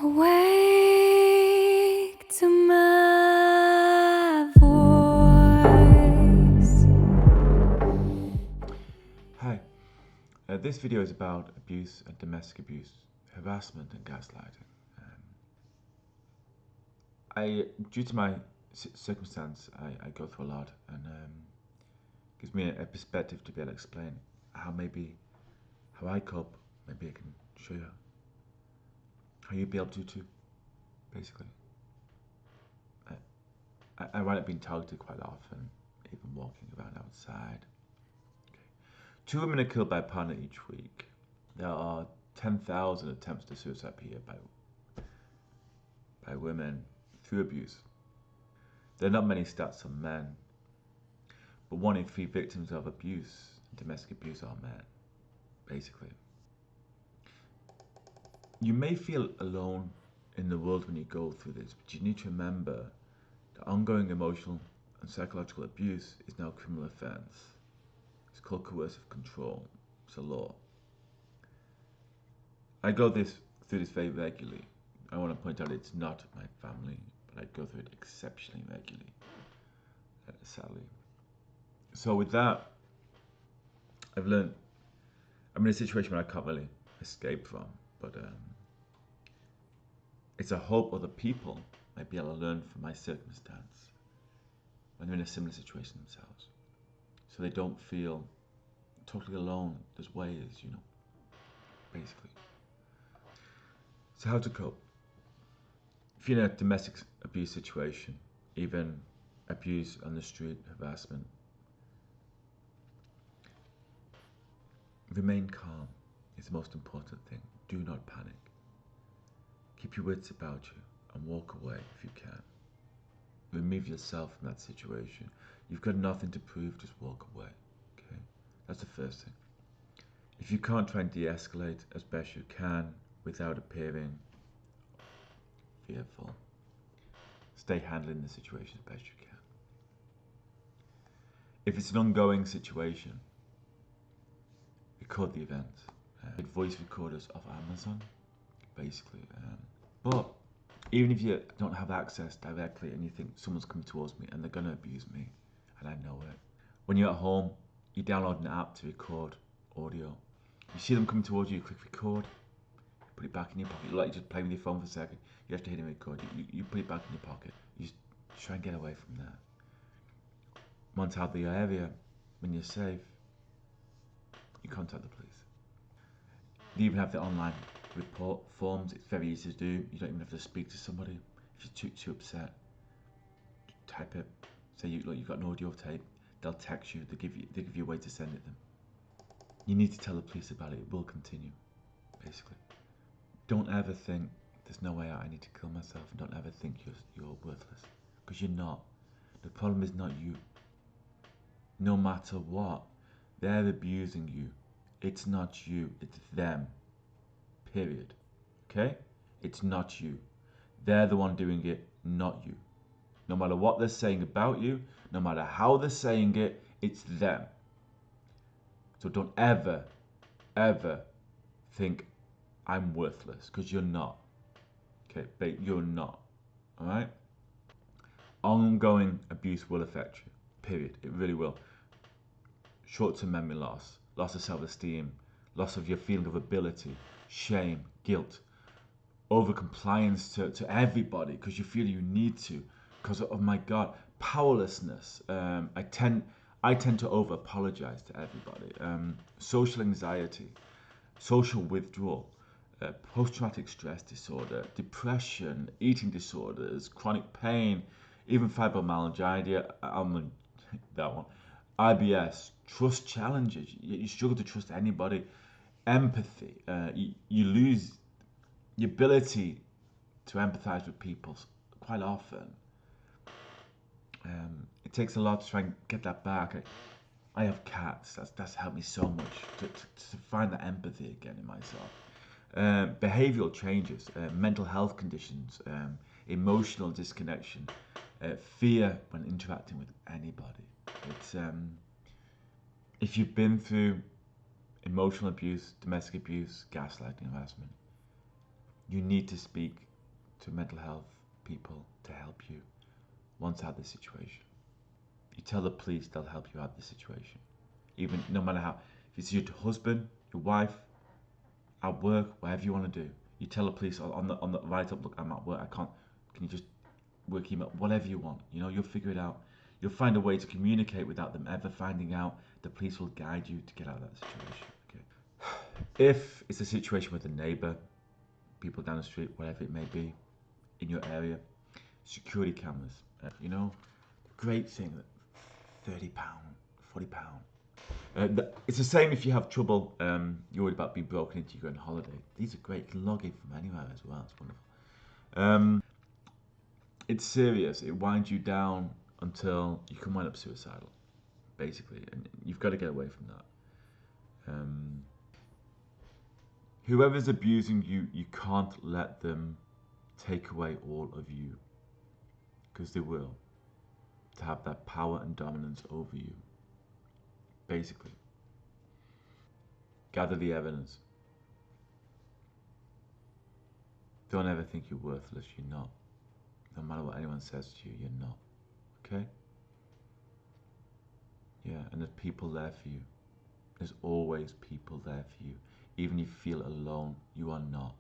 Awake to my voice. Hi, this video is about abuse and domestic abuse, harassment and gaslighting. Due to my circumstance, I go through a lot, and gives me a perspective to be able to explain how I cope. Maybe I can show you how you'd be able to too, basically. I wind up being targeted quite often, even walking around outside. Okay. 2 women are killed by a partner each week. There are 10,000 attempts to suicide per year by women through abuse. There are not many stats on men, but 1 in 3 victims of abuse, domestic abuse, are men, basically. You may feel alone in the world when you go through this, but you need to remember that ongoing emotional and psychological abuse is now a criminal offence. It's called coercive control. It's a law. I go through this very regularly. I want to point out it's not my family, but I go through it exceptionally regularly, sadly. So with that, I've learned I'm in a situation where I can't really escape from, but it's a hope other people might be able to learn from my circumstance when they're in a similar situation themselves, so they don't feel totally alone. There's ways, basically. So how to cope? If you're in a domestic abuse situation, even abuse on the street, harassment, remain calm is the most important thing. Do not panic. Keep your wits about you and walk away if you can. Remove yourself from that situation. You've got nothing to prove, just walk away. Okay? That's the first thing. If you can't, try and de-escalate as best you can without appearing fearful. Stay handling the situation as best you can. If it's an ongoing situation, record the event. Voice recorders of Amazon, basically. But even if you don't have access directly and you think someone's coming towards me and they're going to abuse me, and I know it, when you're at home, you download an app to record audio. You see them coming towards you, click record, put it back in your pocket. You like just play with your phone for a second, you have to hit and record. You put it back in your pocket. You just try and get away from there. Once out of the area, when you're safe, you contact the police. They even have the online report forms. It's very easy to do. You don't even have to speak to somebody. If you're too upset, type it. Say you've got an audio tape. They'll text you. They give you a way to send it them. You need to tell the police about it. It will continue, basically. Don't ever think there's no way out. I need to kill myself. And don't ever think you're worthless, because you're not. The problem is not you. No matter what, they're abusing you. It's not you, it's them. Period. Okay? It's not you. They're the one doing it, not you. No matter what they're saying about you, no matter how they're saying it, it's them. So don't ever, ever think I'm worthless, because you're not. Okay, but you're not. Alright? Ongoing abuse will affect you. Period. It really will. Short-term memory loss, loss of self-esteem, loss of your feeling of ability, shame, guilt, over-compliance to everybody because you feel you need to, because of, my God, powerlessness. I tend to over-apologize to everybody. Social anxiety, social withdrawal, post-traumatic stress disorder, depression, eating disorders, chronic pain, even fibromyalgia, that one, IBS, trust challenges. You struggle to trust anybody. Empathy. You lose the ability to empathize with people quite often. It takes a lot to try and get that back. I have cats. That's helped me so much to find that empathy again in myself. Behavioral changes, mental health conditions, emotional disconnection, fear when interacting with anybody. It's if you've been through emotional abuse, domestic abuse, gaslighting, harassment, you need to speak to mental health people to help you once out of this situation. You tell the police, they'll help you out of this situation. Even no matter how, if it's your husband, your wife, at work, whatever you want to do, you tell the police on the write up, look, I'm at work, I can't. Can you just work email, whatever you want? You know, you'll figure it out. You'll find a way to communicate without them ever finding out. The police will guide you to get out of that situation. Okay. If it's a situation with a neighbour, people down the street, whatever it may be, in your area, security cameras. You know, great thing. £30, £40. It's the same if you have trouble, you're worried about being broken into, you go on holiday. These are great, you can log in from anywhere as well, it's wonderful. It's serious, it winds you down until you can wind up suicidal, basically, and you've got to get away from that. Whoever's abusing you, you can't let them take away all of you, because they will, to have that power and dominance over you. Basically, gather the evidence. Don't ever think you're worthless, you're not. No matter what anyone says to you, you're not. Okay? Yeah, and there's people there for you. There's always people there for you. Even if you feel alone, you are not.